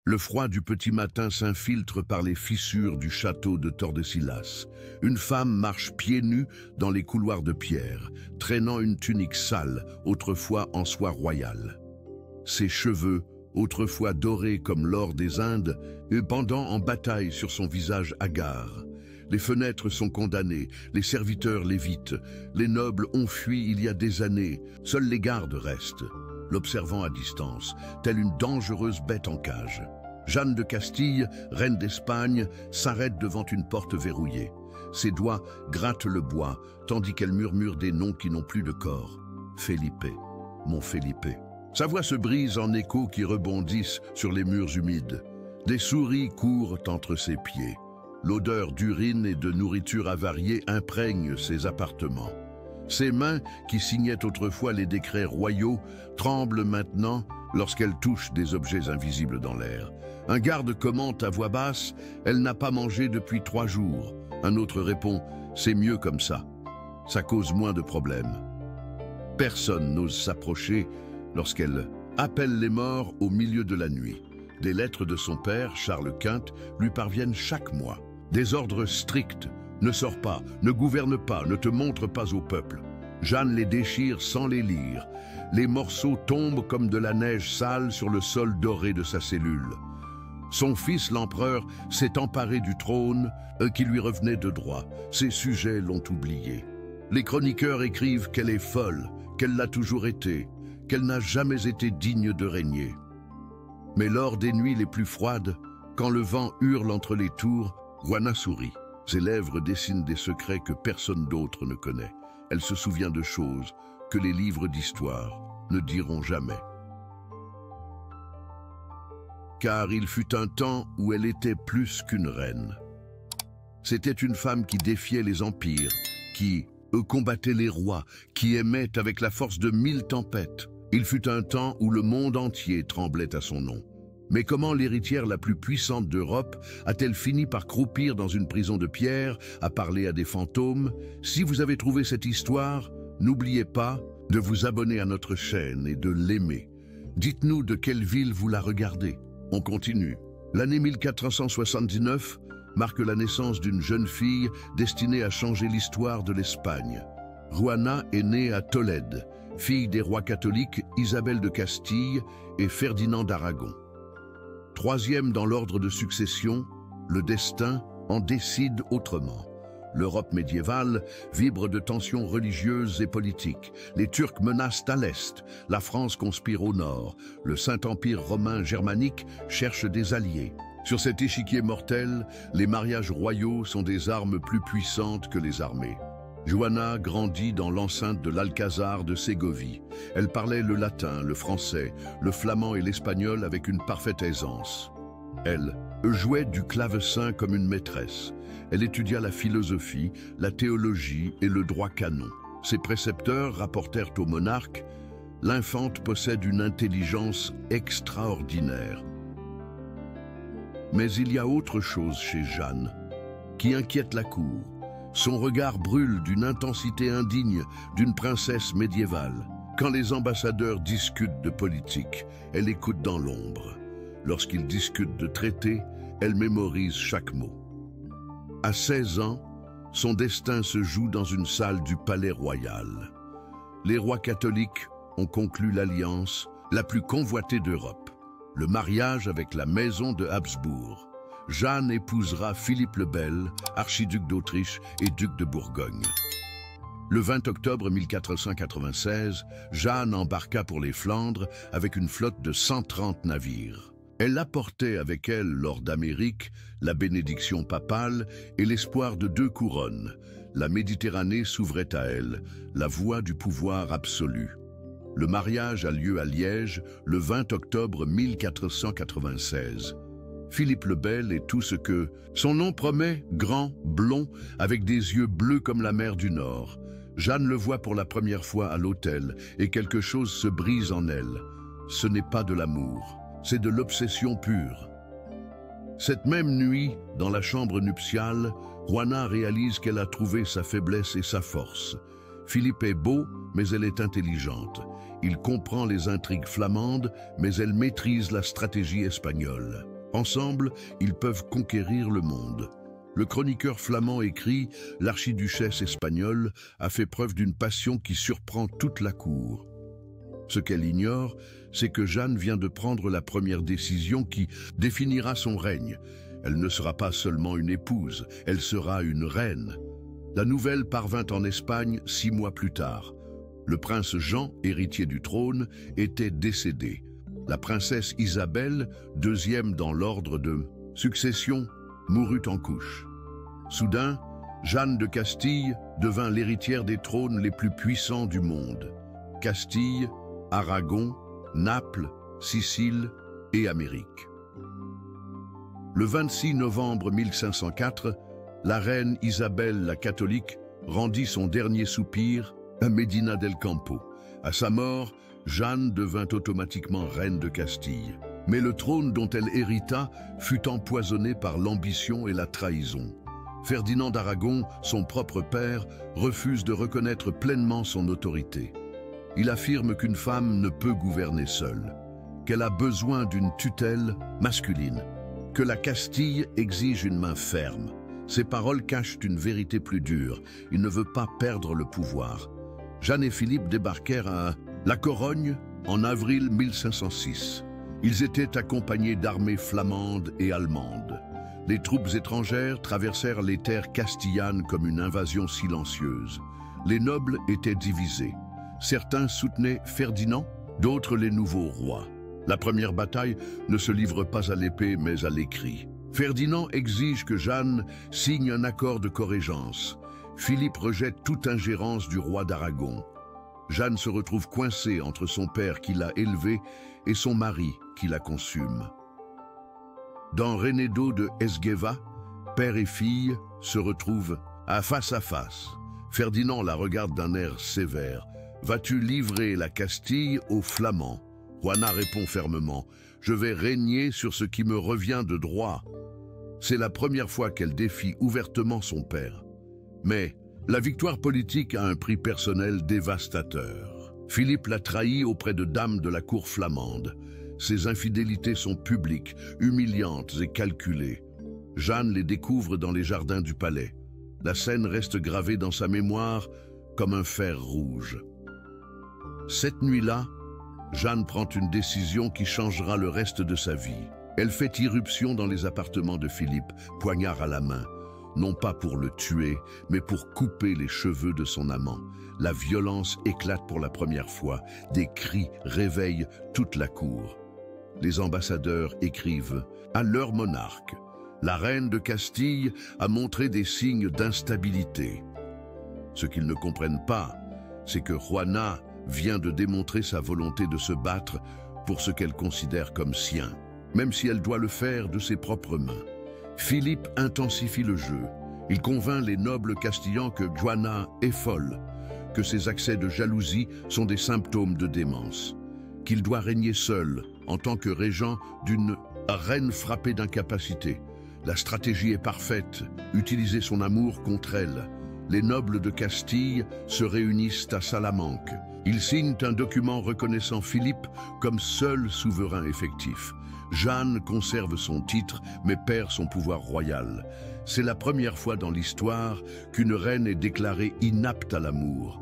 Le froid du petit matin s'infiltre par les fissures du château de Tordesillas. Une femme marche pieds nus dans les couloirs de pierre, traînant une tunique sale, autrefois en soie royale. Ses cheveux, autrefois dorés comme l'or des Indes, pendant en bataille sur son visage hagard. Les fenêtres sont condamnées, les serviteurs l'évitent, les nobles ont fui il y a des années, seuls les gardes restent, l'observant à distance, telle une dangereuse bête en cage. Jeanne de Castille, reine d'Espagne, s'arrête devant une porte verrouillée. Ses doigts grattent le bois, tandis qu'elle murmure des noms qui n'ont plus de corps. Felipe, mon Felipe. Sa voix se brise en échos qui rebondissent sur les murs humides. Des souris courent entre ses pieds. L'odeur d'urine et de nourriture avariée imprègne ses appartements. Ses mains, qui signaient autrefois les décrets royaux, tremblent maintenant lorsqu'elle touche des objets invisibles dans l'air. Un garde commente à voix basse « Elle n'a pas mangé depuis 3 jours ». Un autre répond « C'est mieux comme ça. Ça cause moins de problèmes ». Personne n'ose s'approcher lorsqu'elle appelle les morts au milieu de la nuit. Des lettres de son père, Charles Quint, lui parviennent chaque mois. Des ordres stricts. Ne sors pas, ne gouverne pas, ne te montre pas au peuple. Jeanne les déchire sans les lire. Les morceaux tombent comme de la neige sale sur le sol doré de sa cellule. Son fils, l'empereur, s'est emparé du trône qui lui revenait de droit. Ses sujets l'ont oublié. Les chroniqueurs écrivent qu'elle est folle, qu'elle l'a toujours été, qu'elle n'a jamais été digne de régner. Mais lors des nuits les plus froides, quand le vent hurle entre les tours, Juana sourit. Ses lèvres dessinent des secrets que personne d'autre ne connaît. Elle se souvient de choses que les livres d'histoire ne diront jamais. Car il fut un temps où elle était plus qu'une reine. C'était une femme qui défiait les empires, qui combattait les rois, qui aimait avec la force de 1000 tempêtes. Il fut un temps où le monde entier tremblait à son nom. Mais comment l'héritière la plus puissante d'Europe a-t-elle fini par croupir dans une prison de pierre, à parler à des fantômes? Si vous avez trouvé cette histoire, n'oubliez pas de vous abonner à notre chaîne et de l'aimer. Dites-nous de quelle ville vous la regardez. On continue. L'année 1479 marque la naissance d'une jeune fille destinée à changer l'histoire de l'Espagne. Juana est née à Tolède, fille des rois catholiques Isabelle de Castille et Ferdinand d'Aragon. 3e dans l'ordre de succession, le destin en décide autrement. L'Europe médiévale vibre de tensions religieuses et politiques. Les Turcs menacent à l'est, la France conspire au nord. Le Saint-Empire romain germanique cherche des alliés. Sur cet échiquier mortel, les mariages royaux sont des armes plus puissantes que les armées. Juana grandit dans l'enceinte de l'Alcazar de Ségovie. Elle parlait le latin, le français, le flamand et l'espagnol avec une parfaite aisance. Elle jouait du clavecin comme une maîtresse. Elle étudia la philosophie, la théologie et le droit canon. Ses précepteurs rapportèrent au monarque « L'infante possède une intelligence extraordinaire ». Mais il y a autre chose chez Jeanne qui inquiète la cour. Son regard brûle d'une intensité indigne d'une princesse médiévale. Quand les ambassadeurs discutent de politique, elle écoute dans l'ombre. Lorsqu'ils discutent de traités, elle mémorise chaque mot. À 16 ans, son destin se joue dans une salle du palais royal. Les rois catholiques ont conclu l'alliance la plus convoitée d'Europe, le mariage avec la maison de Habsbourg. Jeanne épousera Philippe le Bel, archiduc d'Autriche et duc de Bourgogne. Le 20 octobre 1496, Jeanne embarqua pour les Flandres avec une flotte de 130 navires. Elle apportait avec elle, lors d'Amérique, la bénédiction papale et l'espoir de 2 couronnes. La Méditerranée s'ouvrait à elle, la voie du pouvoir absolu. Le mariage a lieu à Liège le 20 octobre 1496. Philippe le Bel est tout ce que son nom promet, grand, blond, avec des yeux bleus comme la mer du Nord. Jeanne le voit pour la première fois à l'autel et quelque chose se brise en elle. Ce n'est pas de l'amour, c'est de l'obsession pure. Cette même nuit, dans la chambre nuptiale, Juana réalise qu'elle a trouvé sa faiblesse et sa force. Philippe est beau, mais elle est intelligente. Il comprend les intrigues flamandes, mais elle maîtrise la stratégie espagnole. Ensemble, ils peuvent conquérir le monde. Le chroniqueur flamand écrit « L'archiduchesse espagnole a fait preuve d'une passion qui surprend toute la cour ». Ce qu'elle ignore, c'est que Jeanne vient de prendre la première décision qui définira son règne. Elle ne sera pas seulement une épouse, elle sera une reine. La nouvelle parvint en Espagne 6 mois plus tard. Le prince Jean, héritier du trône, était décédé. La princesse Isabelle, deuxième dans l'ordre de succession, mourut en couches. Soudain, Jeanne de Castille devint l'héritière des trônes les plus puissants du monde. Castille, Aragon, Naples, Sicile et Amérique. Le 26 novembre 1504, la reine Isabelle la catholique rendit son dernier soupir à Medina del Campo. À sa mort, Jeanne devint automatiquement reine de Castille. Mais le trône dont elle hérita fut empoisonné par l'ambition et la trahison. Ferdinand d'Aragon, son propre père, refuse de reconnaître pleinement son autorité. Il affirme qu'une femme ne peut gouverner seule, qu'elle a besoin d'une tutelle masculine, que la Castille exige une main ferme. Ces paroles cachent une vérité plus dure. Il ne veut pas perdre le pouvoir. Jeanne et Philippe débarquèrent à La Corogne en avril 1506. Ils étaient accompagnés d'armées flamandes et allemandes. Les troupes étrangères traversèrent les terres castillanes comme une invasion silencieuse. Les nobles étaient divisés. Certains soutenaient Ferdinand, d'autres les nouveaux rois. La première bataille ne se livre pas à l'épée mais à l'écrit. Ferdinand exige que Jeanne signe un accord de corrégence. Philippe rejette toute ingérence du roi d'Aragon. Jeanne se retrouve coincée entre son père qui l'a élevée et son mari qui la consume. Dans Renedo de Esgueva, père et fille se retrouvent à face. Ferdinand la regarde d'un air sévère. « Vas-tu livrer la Castille aux Flamands ?» Juana répond fermement « Je vais régner sur ce qui me revient de droit. » C'est la première fois qu'elle défie ouvertement son père. Mais la victoire politique a un prix personnel dévastateur. Philippe l'a trahi auprès de dames de la cour flamande. Ses infidélités sont publiques, humiliantes et calculées. Jeanne les découvre dans les jardins du palais. La scène reste gravée dans sa mémoire comme un fer rouge. Cette nuit-là, Jeanne prend une décision qui changera le reste de sa vie. Elle fait irruption dans les appartements de Philippe, poignard à la main, non pas pour le tuer, mais pour couper les cheveux de son amant. La violence éclate pour la première fois. Des cris réveillent toute la cour. Les ambassadeurs écrivent « À leur monarque, la reine de Castille a montré des signes d'instabilité. » Ce qu'ils ne comprennent pas, c'est que Juana vient de démontrer sa volonté de se battre pour ce qu'elle considère comme sien, même si elle doit le faire de ses propres mains. Philippe intensifie le jeu. Il convainc les nobles castillans que Juana est folle, que ses accès de jalousie sont des symptômes de démence, qu'il doit régner seul en tant que régent d'une reine frappée d'incapacité. La stratégie est parfaite, utiliser son amour contre elle. Les nobles de Castille se réunissent à Salamanque. Ils signent un document reconnaissant Philippe comme seul souverain effectif. Jeanne conserve son titre, mais perd son pouvoir royal. C'est la première fois dans l'histoire qu'une reine est déclarée inapte à l'amour.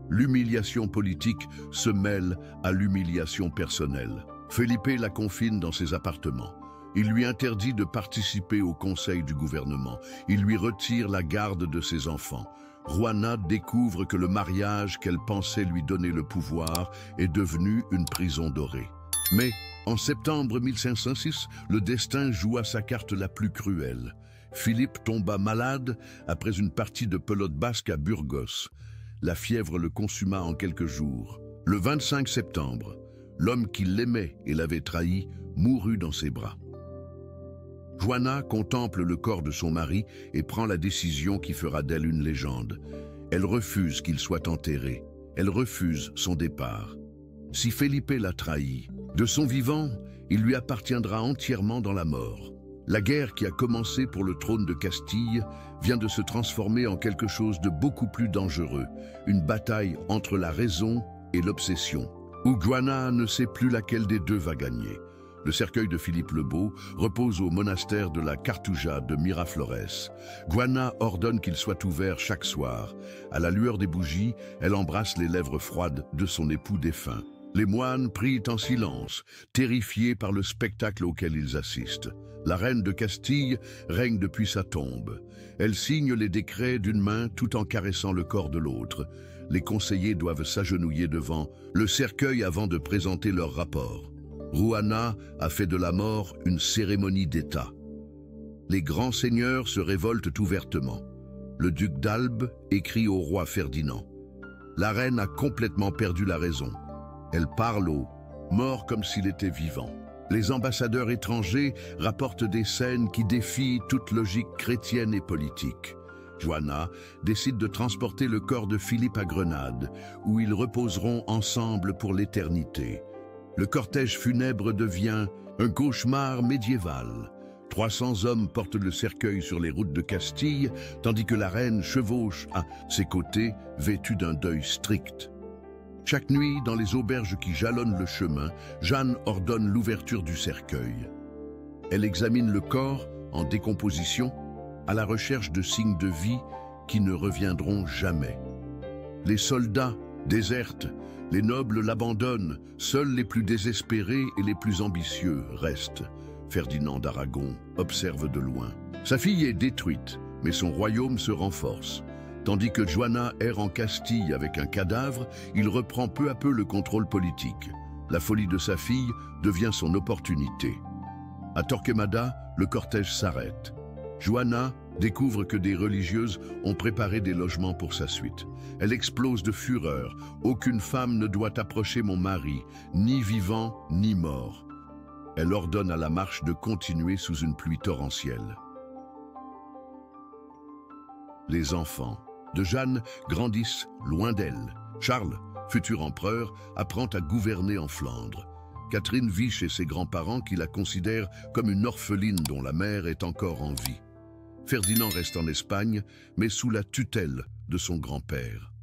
L'humiliation politique se mêle à l'humiliation personnelle. Felipe la confine dans ses appartements. Il lui interdit de participer au conseil du gouvernement. Il lui retire la garde de ses enfants. Juana découvre que le mariage qu'elle pensait lui donner le pouvoir est devenu une prison dorée. Mais en septembre 1506, le destin joua sa carte la plus cruelle. Philippe tomba malade après une partie de pelote basque à Burgos. La fièvre le consuma en quelques jours. Le 25 septembre, l'homme qui l'aimait et l'avait trahi mourut dans ses bras. Juana contemple le corps de son mari et prend la décision qui fera d'elle une légende. Elle refuse qu'il soit enterré. Elle refuse son départ. Si Felipe l'a trahi, de son vivant, il lui appartiendra entièrement dans la mort. La guerre qui a commencé pour le trône de Castille vient de se transformer en quelque chose de beaucoup plus dangereux, une bataille entre la raison et l'obsession, où Juana ne sait plus laquelle des deux va gagner. Le cercueil de Philippe le Beau repose au monastère de la Cartuja de Miraflores. Juana ordonne qu'il soit ouvert chaque soir. À la lueur des bougies, elle embrasse les lèvres froides de son époux défunt. Les moines prient en silence, terrifiés par le spectacle auquel ils assistent. La reine de Castille règne depuis sa tombe. Elle signe les décrets d'une main tout en caressant le corps de l'autre. Les conseillers doivent s'agenouiller devant le cercueil avant de présenter leur rapport. Juana a fait de la mort une cérémonie d'État. Les grands seigneurs se révoltent ouvertement. Le duc d'Albe écrit au roi Ferdinand. La reine a complètement perdu la raison. Elle parle au mort comme s'il était vivant. Les ambassadeurs étrangers rapportent des scènes qui défient toute logique chrétienne et politique. Juana décide de transporter le corps de Philippe à Grenade, où ils reposeront ensemble pour l'éternité. Le cortège funèbre devient un cauchemar médiéval. 300 hommes portent le cercueil sur les routes de Castille, tandis que la reine chevauche à ses côtés, vêtue d'un deuil strict. Chaque nuit, dans les auberges qui jalonnent le chemin, Jeanne ordonne l'ouverture du cercueil. Elle examine le corps en décomposition, à la recherche de signes de vie qui ne reviendront jamais. Les soldats désertent, les nobles l'abandonnent, seuls les plus désespérés et les plus ambitieux restent. Ferdinand d'Aragon observe de loin. Sa fille est détruite, mais son royaume se renforce. Tandis que Juana erre en Castille avec un cadavre, il reprend peu à peu le contrôle politique. La folie de sa fille devient son opportunité. À Torquemada, le cortège s'arrête. Juana découvre que des religieuses ont préparé des logements pour sa suite. Elle explose de fureur. « Aucune femme ne doit approcher mon mari, ni vivant, ni mort. » Elle ordonne à la marche de continuer sous une pluie torrentielle. Les enfants de Jeanne grandissent loin d'elle. Charles, futur empereur, apprend à gouverner en Flandre. Catherine vit chez ses grands-parents qui la considèrent comme une orpheline dont la mère est encore en vie. Ferdinand reste en Espagne, mais sous la tutelle de son grand-père.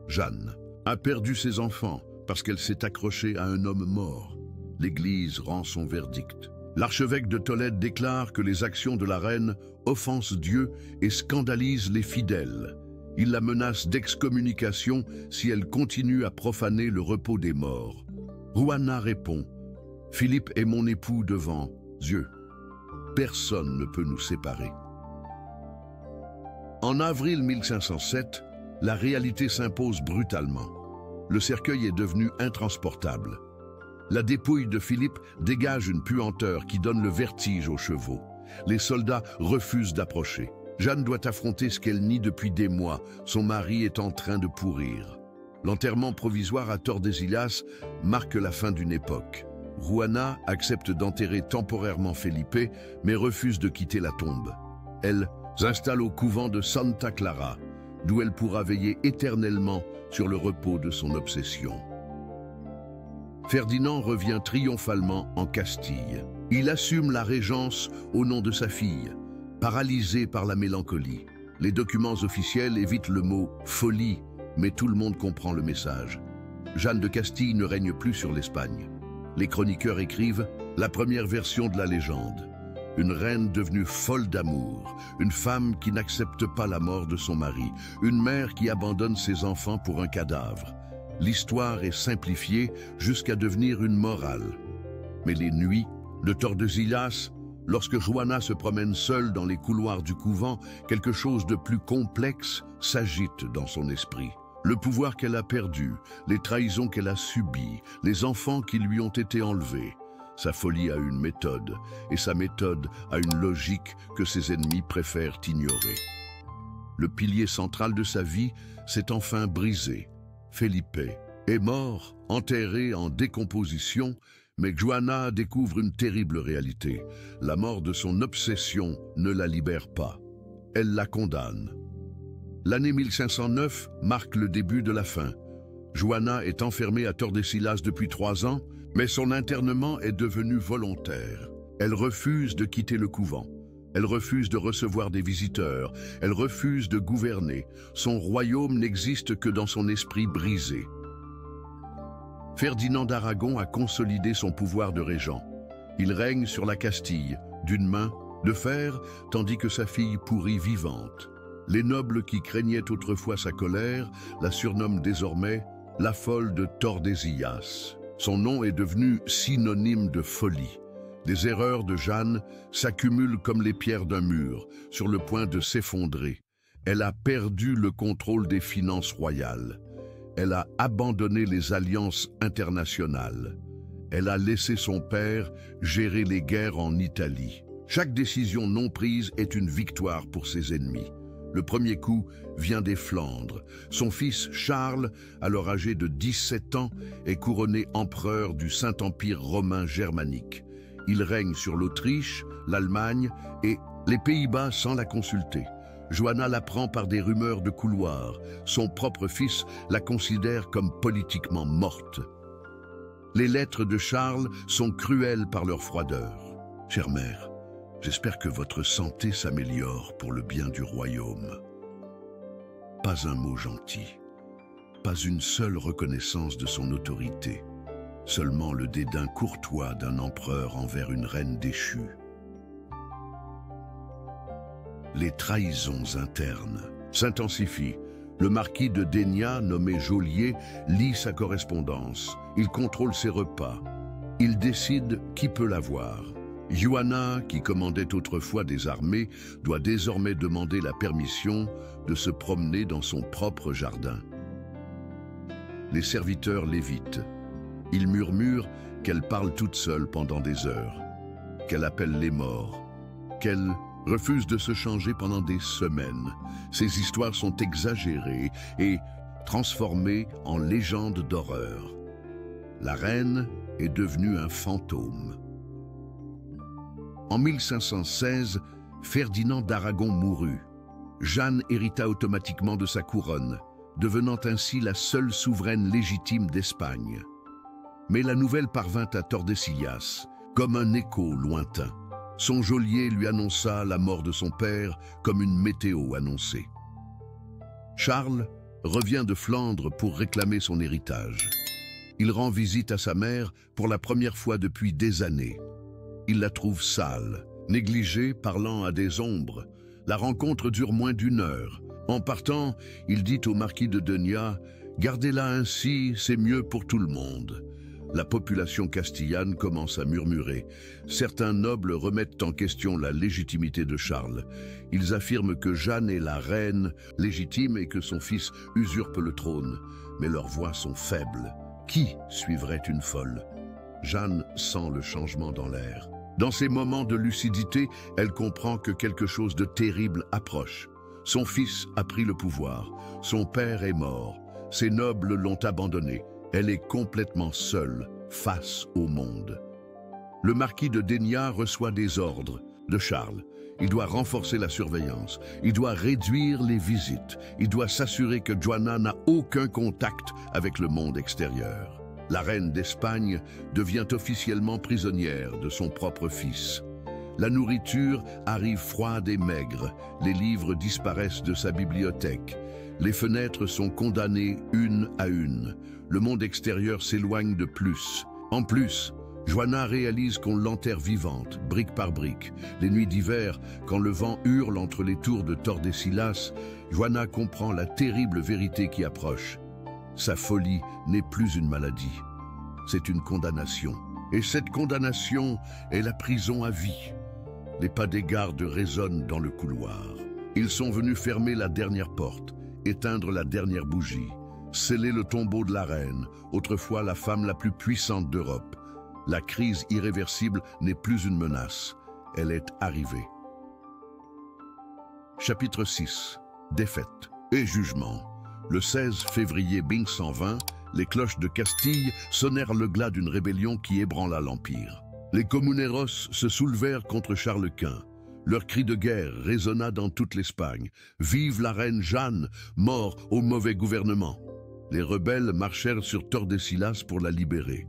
Jeanne a perdu ses enfants parce qu'elle s'est accrochée à un homme mort. L'Église rend son verdict. L'archevêque de Tolède déclare que les actions de la reine offensent Dieu et scandalisent les fidèles. Il la menace d'excommunication si elle continue à profaner le repos des morts. Juana répond « Philippe est mon époux devant Dieu. Personne ne peut nous séparer. » En avril 1507, la réalité s'impose brutalement. Le cercueil est devenu intransportable. La dépouille de Philippe dégage une puanteur qui donne le vertige aux chevaux. Les soldats refusent d'approcher. Jeanne doit affronter ce qu'elle nie depuis des mois. Son mari est en train de pourrir. L'enterrement provisoire à Tordesillas marque la fin d'une époque. Juana accepte d'enterrer temporairement Felipe, mais refuse de quitter la tombe. Elle s'installe au couvent de Santa Clara, d'où elle pourra veiller éternellement sur le repos de son obsession. Ferdinand revient triomphalement en Castille. Il assume la régence au nom de sa fille, paralysée par la mélancolie. Les documents officiels évitent le mot « folie », mais tout le monde comprend le message. Jeanne de Castille ne règne plus sur l'Espagne. Les chroniqueurs écrivent la première version de la légende. Une reine devenue folle d'amour, une femme qui n'accepte pas la mort de son mari, une mère qui abandonne ses enfants pour un cadavre. L'histoire est simplifiée jusqu'à devenir une morale. Mais les nuits de Tordesillas, lorsque Juana se promène seule dans les couloirs du couvent, quelque chose de plus complexe s'agite dans son esprit. Le pouvoir qu'elle a perdu, les trahisons qu'elle a subies, les enfants qui lui ont été enlevés. Sa folie a une méthode, et sa méthode a une logique que ses ennemis préfèrent ignorer. Le pilier central de sa vie s'est enfin brisé. Felipe est mort, enterré en décomposition, mais Juana découvre une terrible réalité. La mort de son obsession ne la libère pas. Elle la condamne. L'année 1509 marque le début de la fin. Juana est enfermée à Tordesillas depuis 3 ans, mais son internement est devenu volontaire. Elle refuse de quitter le couvent. Elle refuse de recevoir des visiteurs. Elle refuse de gouverner. Son royaume n'existe que dans son esprit brisé. Ferdinand d'Aragon a consolidé son pouvoir de régent. Il règne sur la Castille, d'une main, de fer, tandis que sa fille pourrit vivante. Les nobles qui craignaient autrefois sa colère la surnomment désormais la folle de Tordesillas. Son nom est devenu synonyme de folie. Les erreurs de Jeanne s'accumulent comme les pierres d'un mur, sur le point de s'effondrer. Elle a perdu le contrôle des finances royales. Elle a abandonné les alliances internationales. Elle a laissé son père gérer les guerres en Italie. Chaque décision non prise est une victoire pour ses ennemis. Le premier coup vient des Flandres. Son fils Charles, alors âgé de 17 ans, est couronné empereur du Saint-Empire romain germanique. Il règne sur l'Autriche, l'Allemagne et les Pays-Bas sans la consulter. Joanna l'apprend par des rumeurs de couloir. Son propre fils la considère comme politiquement morte. Les lettres de Charles sont cruelles par leur froideur. « Chère mère, j'espère que votre santé s'améliore pour le bien du royaume. » Pas un mot gentil, pas une seule reconnaissance de son autorité, seulement le dédain courtois d'un empereur envers une reine déchue. Les trahisons internes s'intensifient. Le marquis de Dénia, nommé geôlier, lit sa correspondance. Il contrôle ses repas. Il décide qui peut la voir. Joanna, qui commandait autrefois des armées, doit désormais demander la permission de se promener dans son propre jardin. Les serviteurs l'évitent. Ils murmurent qu'elle parle toute seule pendant des heures, qu'elle appelle les morts, qu'elle refuse de se changer pendant des semaines. Ces histoires sont exagérées et transformées en légendes d'horreur. La reine est devenue un fantôme. En 1516, Ferdinand d'Aragon mourut. Jeanne hérita automatiquement de sa couronne, devenant ainsi la seule souveraine légitime d'Espagne. Mais la nouvelle parvint à Tordesillas, comme un écho lointain. Son geôlier lui annonça la mort de son père comme une météo annoncée. Charles revient de Flandre pour réclamer son héritage. Il rend visite à sa mère pour la première fois depuis des années. Il la trouve sale, négligée, parlant à des ombres. La rencontre dure moins d'1 heure. En partant, il dit au marquis de Dénia « Gardez-la ainsi, c'est mieux pour tout le monde ». La population castillane commence à murmurer. Certains nobles remettent en question la légitimité de Charles. Ils affirment que Jeanne est la reine légitime et que son fils usurpe le trône. Mais leurs voix sont faibles. Qui suivrait une folle? Jeanne sent le changement dans l'air. Dans ces moments de lucidité, elle comprend que quelque chose de terrible approche. Son fils a pris le pouvoir. Son père est mort. Ses nobles l'ont abandonné. Elle est complètement seule face au monde. Le marquis de Dénia reçoit des ordres de Charles. Il doit renforcer la surveillance. Il doit réduire les visites. Il doit s'assurer que Joanna n'a aucun contact avec le monde extérieur. La reine d'Espagne devient officiellement prisonnière de son propre fils. La nourriture arrive froide et maigre. Les livres disparaissent de sa bibliothèque. Les fenêtres sont condamnées une à une. Le monde extérieur s'éloigne de plus. En plus, Joanna réalise qu'on l'enterre vivante, brique par brique. Les nuits d'hiver, quand le vent hurle entre les tours de Tordesillas, Joanna comprend la terrible vérité qui approche. Sa folie n'est plus une maladie, c'est une condamnation. Et cette condamnation est la prison à vie. Les pas des gardes résonnent dans le couloir. Ils sont venus fermer la dernière porte, éteindre la dernière bougie, sceller le tombeau de la reine, autrefois la femme la plus puissante d'Europe. La crise irréversible n'est plus une menace, elle est arrivée. Chapitre 6. Défaite et jugement. Le 16 février 1520, les cloches de Castille sonnèrent le glas d'une rébellion qui ébranla l'Empire. Les comuneros se soulevèrent contre Charles Quint. Leur cri de guerre résonna dans toute l'Espagne. « Vive la reine Jeanne, mort au mauvais gouvernement !» Les rebelles marchèrent sur Tordesillas pour la libérer.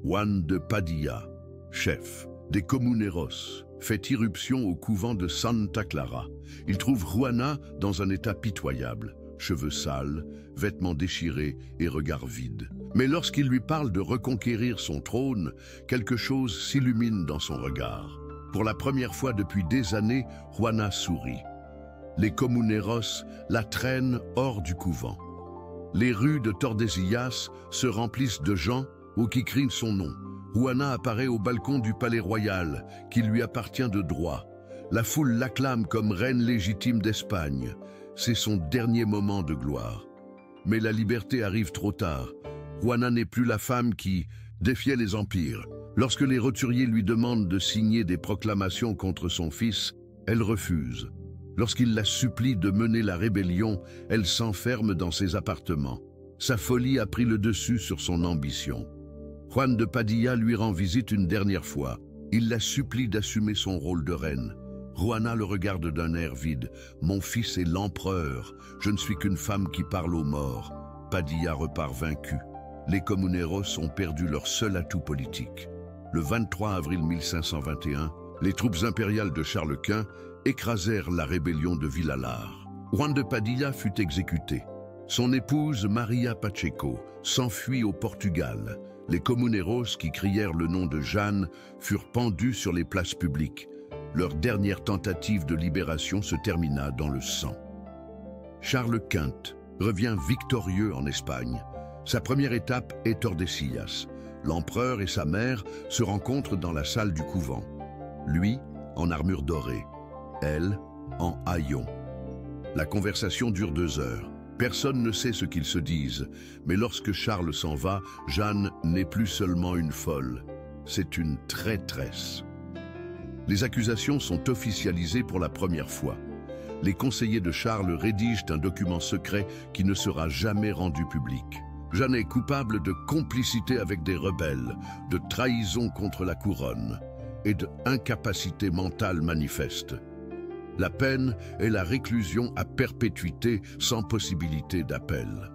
Juan de Padilla, chef des comuneros, fait irruption au couvent de Santa Clara. Il trouve Juana dans un état pitoyable. cheveux sales, vêtements déchirés et regard vide. Mais lorsqu'il lui parle de reconquérir son trône, quelque chose s'illumine dans son regard. Pour la première fois depuis des années, Juana sourit. Les comuneros la traînent hors du couvent. Les rues de Tordesillas se remplissent de gens ou qui crient son nom. Juana apparaît au balcon du palais royal, qui lui appartient de droit. La foule l'acclame comme reine légitime d'Espagne. C'est son dernier moment de gloire. Mais la liberté arrive trop tard. Juana n'est plus la femme qui défiait les empires. Lorsque les roturiers lui demandent de signer des proclamations contre son fils, elle refuse. Lorsqu'il la supplie de mener la rébellion, elle s'enferme dans ses appartements. Sa folie a pris le dessus sur son ambition. Juan de Padilla lui rend visite une dernière fois. Il la supplie d'assumer son rôle de reine. Juana le regarde d'un air vide. « Mon fils est l'empereur. Je ne suis qu'une femme qui parle aux morts. » Padilla repart vaincu. Les comuneros ont perdu leur seul atout politique. Le 23 avril 1521, les troupes impériales de Charles Quint écrasèrent la rébellion de Villalar. Juan de Padilla fut exécuté. Son épouse, Maria Pacheco, s'enfuit au Portugal. Les comuneros qui crièrent le nom de Jeanne furent pendus sur les places publiques. Leur dernière tentative de libération se termina dans le sang. Charles Quint revient victorieux en Espagne. Sa première étape est Tordesillas. L'empereur et sa mère se rencontrent dans la salle du couvent. Lui, en armure dorée. Elle, en haillons. La conversation dure 2 heures. Personne ne sait ce qu'ils se disent, mais lorsque Charles s'en va, Jeanne n'est plus seulement une folle, c'est une traîtresse. Les accusations sont officialisées pour la première fois. Les conseillers de Charles rédigent un document secret qui ne sera jamais rendu public. Jeanne est coupable de complicité avec des rebelles, de trahison contre la couronne et d'incapacité mentale manifeste. La peine est la réclusion à perpétuité sans possibilité d'appel.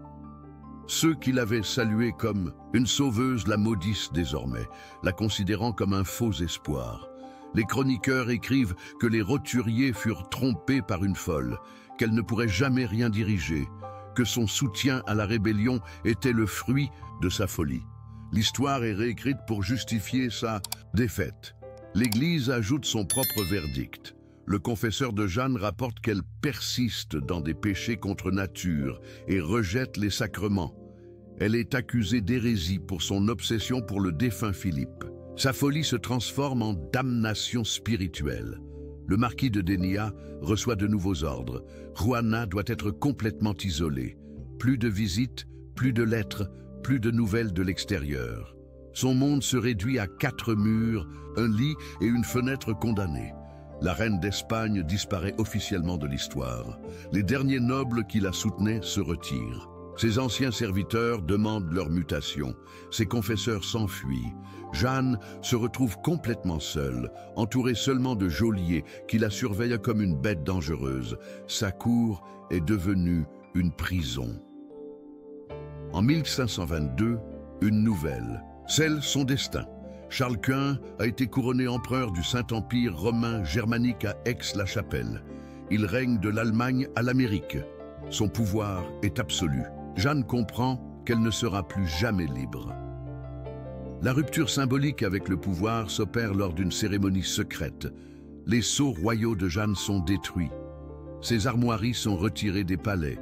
Ceux qui l'avaient saluée comme une sauveuse la maudissent désormais, la considérant comme un faux espoir. Les chroniqueurs écrivent que les roturiers furent trompés par une folle, qu'elle ne pourrait jamais rien diriger, que son soutien à la rébellion était le fruit de sa folie. L'histoire est réécrite pour justifier sa défaite. L'Église ajoute son propre verdict. Le confesseur de Jeanne rapporte qu'elle persiste dans des péchés contre nature et rejette les sacrements. Elle est accusée d'hérésie pour son obsession pour le défunt Philippe. Sa folie se transforme en damnation spirituelle. Le marquis de Dénia reçoit de nouveaux ordres. Juana doit être complètement isolée. Plus de visites, plus de lettres, plus de nouvelles de l'extérieur. Son monde se réduit à 4 murs, un lit et une fenêtre condamnée. La reine d'Espagne disparaît officiellement de l'histoire. Les derniers nobles qui la soutenaient se retirent. Ses anciens serviteurs demandent leur mutation. Ses confesseurs s'enfuient. Jeanne se retrouve complètement seule, entourée seulement de geôliers qui la surveillent comme une bête dangereuse. Sa cour est devenue une prison. En 1522, une nouvelle scelle son destin. Charles Quint a été couronné empereur du Saint-Empire romain germanique à Aix-la-Chapelle. Il règne de l'Allemagne à l'Amérique. Son pouvoir est absolu. Jeanne comprend qu'elle ne sera plus jamais libre. La rupture symbolique avec le pouvoir s'opère lors d'une cérémonie secrète. Les sceaux royaux de Jeanne sont détruits. Ses armoiries sont retirées des palais.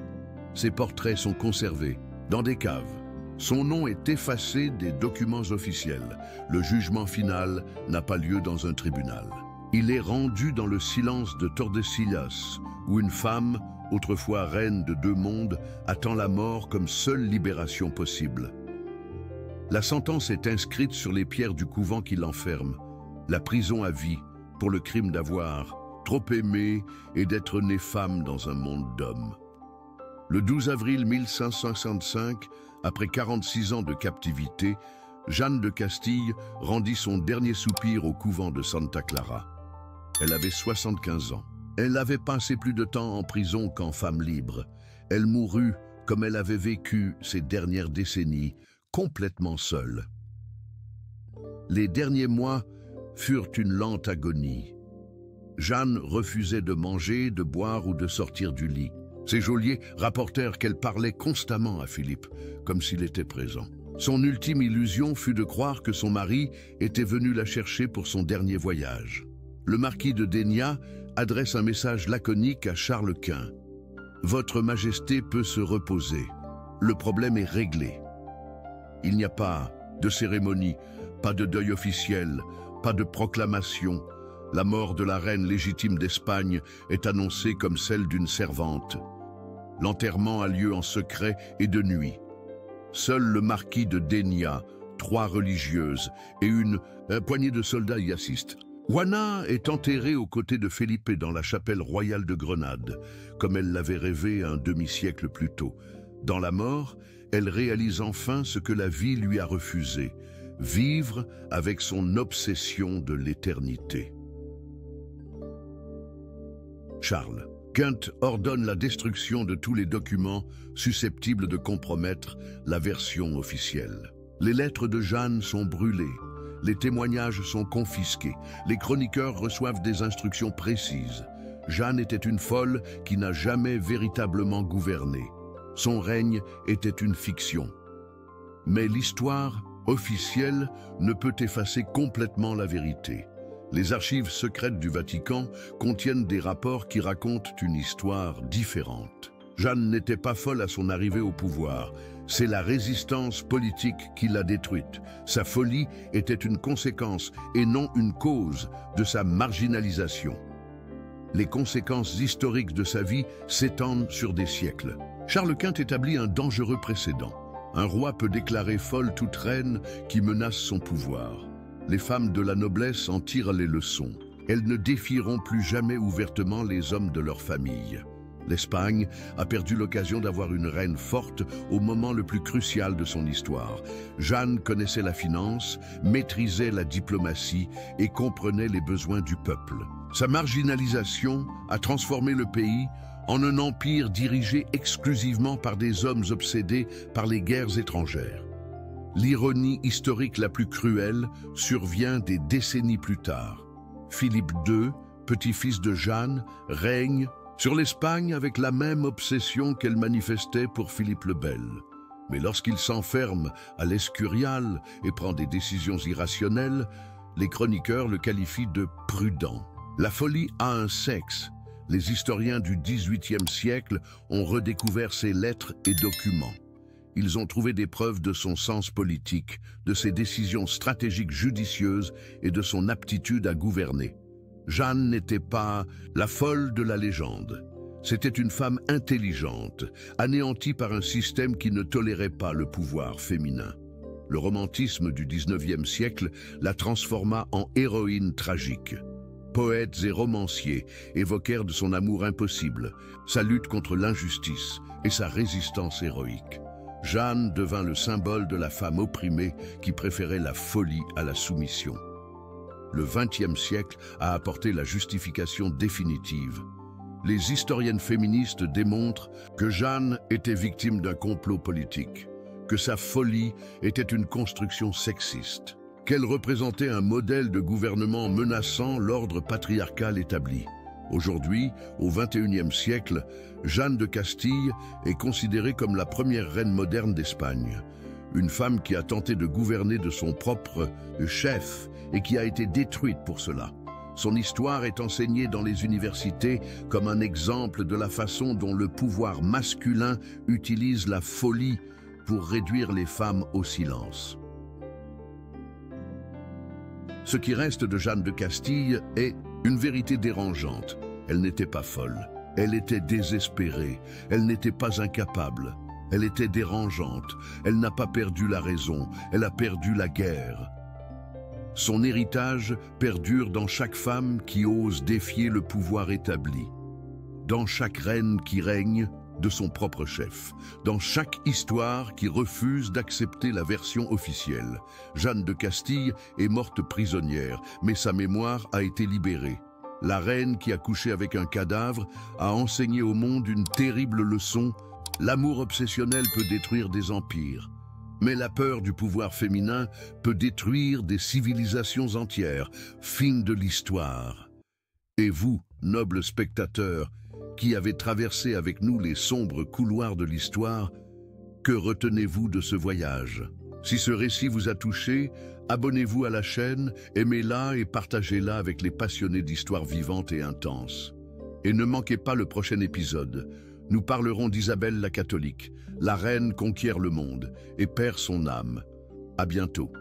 Ses portraits sont conservés dans des caves. Son nom est effacé des documents officiels. Le jugement final n'a pas lieu dans un tribunal. Il est rendu dans le silence de Tordesillas, où une femme, autrefois reine de 2 mondes, attend la mort comme seule libération possible. La sentence est inscrite sur les pierres du couvent qui l'enferme. La prison à vie pour le crime d'avoir trop aimé et d'être née femme dans un monde d'hommes. Le 12 avril 1565, après 46 ans de captivité, Jeanne de Castille rendit son dernier soupir au couvent de Santa Clara. Elle avait 75 ans. Elle avait passé plus de temps en prison qu'en femme libre. Elle mourut, comme elle avait vécu ces dernières décennies, complètement seule. Les derniers mois furent une lente agonie. Jeanne refusait de manger, de boire ou de sortir du lit. Ses geôliers rapportèrent qu'elle parlait constamment à Philippe, comme s'il était présent. Son ultime illusion fut de croire que son mari était venu la chercher pour son dernier voyage. Le marquis de Dénia adresse un message laconique à Charles Quint. « Votre Majesté peut se reposer. Le problème est réglé. » Il n'y a pas de cérémonie, pas de deuil officiel, pas de proclamation. La mort de la reine légitime d'Espagne est annoncée comme celle d'une servante. L'enterrement a lieu en secret et de nuit. Seul le marquis de Dénia, 3 religieuses et une poignée de soldats y assistent. Juana est enterrée aux côtés de Felipe dans la chapelle royale de Grenade, comme elle l'avait rêvé un demi-siècle plus tôt. Dans la mort, elle réalise enfin ce que la vie lui a refusé, vivre avec son obsession de l'éternité. Charles Quint ordonne la destruction de tous les documents susceptibles de compromettre la version officielle. Les lettres de Jeanne sont brûlées, les témoignages sont confisqués, les chroniqueurs reçoivent des instructions précises. Jeanne était une folle qui n'a jamais véritablement gouverné. Son règne était une fiction. Mais l'histoire officielle ne peut effacer complètement la vérité. Les archives secrètes du Vatican contiennent des rapports qui racontent une histoire différente. Jeanne n'était pas folle à son arrivée au pouvoir. C'est la résistance politique qui l'a détruite. Sa folie était une conséquence et non une cause de sa marginalisation. Les conséquences historiques de sa vie s'étendent sur des siècles. Charles Quint établit un dangereux précédent. Un roi peut déclarer folle toute reine qui menace son pouvoir. Les femmes de la noblesse en tirent les leçons. Elles ne défieront plus jamais ouvertement les hommes de leur famille. L'Espagne a perdu l'occasion d'avoir une reine forte au moment le plus crucial de son histoire. Jeanne connaissait la finance, maîtrisait la diplomatie et comprenait les besoins du peuple. Sa marginalisation a transformé le pays en un empire dirigé exclusivement par des hommes obsédés par les guerres étrangères. L'ironie historique la plus cruelle survient des décennies plus tard. Philippe II, petit-fils de Jeanne, règne sur l'Espagne avec la même obsession qu'elle manifestait pour Philippe le Bel. Mais lorsqu'il s'enferme à l'Escurial et prend des décisions irrationnelles, les chroniqueurs le qualifient de prudent. La folie a un sexe. Les historiens du XVIIIe siècle ont redécouvert ses lettres et documents. Ils ont trouvé des preuves de son sens politique, de ses décisions stratégiques judicieuses et de son aptitude à gouverner. Jeanne n'était pas la folle de la légende. C'était une femme intelligente, anéantie par un système qui ne tolérait pas le pouvoir féminin. Le romantisme du XIXe siècle la transforma en héroïne tragique. Poètes et romanciers évoquèrent de son amour impossible, sa lutte contre l'injustice et sa résistance héroïque. Jeanne devint le symbole de la femme opprimée qui préférait la folie à la soumission. Le XXe siècle a apporté la justification définitive. Les historiennes féministes démontrent que Jeanne était victime d'un complot politique, que sa folie était une construction sexiste, qu'elle représentait un modèle de gouvernement menaçant l'ordre patriarcal établi. Aujourd'hui, au XXIe siècle, Jeanne de Castille est considérée comme la première reine moderne d'Espagne. Une femme qui a tenté de gouverner de son propre chef et qui a été détruite pour cela. Son histoire est enseignée dans les universités comme un exemple de la façon dont le pouvoir masculin utilise la folie pour réduire les femmes au silence. Ce qui reste de Jeanne de Castille est une vérité dérangeante. Elle n'était pas folle, elle était désespérée, elle n'était pas incapable, elle était dérangeante, elle n'a pas perdu la raison, elle a perdu la guerre. Son héritage perdure dans chaque femme qui ose défier le pouvoir établi, dans chaque reine qui règne de son propre chef, dans chaque histoire qui refuse d'accepter la version officielle. Jeanne de Castille est morte prisonnière, mais sa mémoire a été libérée. La reine qui a couché avec un cadavre a enseigné au monde une terrible leçon. L'amour obsessionnel peut détruire des empires, mais la peur du pouvoir féminin peut détruire des civilisations entières. Fin de l'histoire. Et vous, nobles spectateurs, qui avez traversé avec nous les sombres couloirs de l'histoire, que retenez-vous de ce voyage? Si ce récit vous a touché, abonnez-vous à la chaîne, aimez-la et partagez-la avec les passionnés d'histoires vivantes et intenses. Et ne manquez pas le prochain épisode. Nous parlerons d'Isabelle la catholique. La reine conquiert le monde et perd son âme. À bientôt.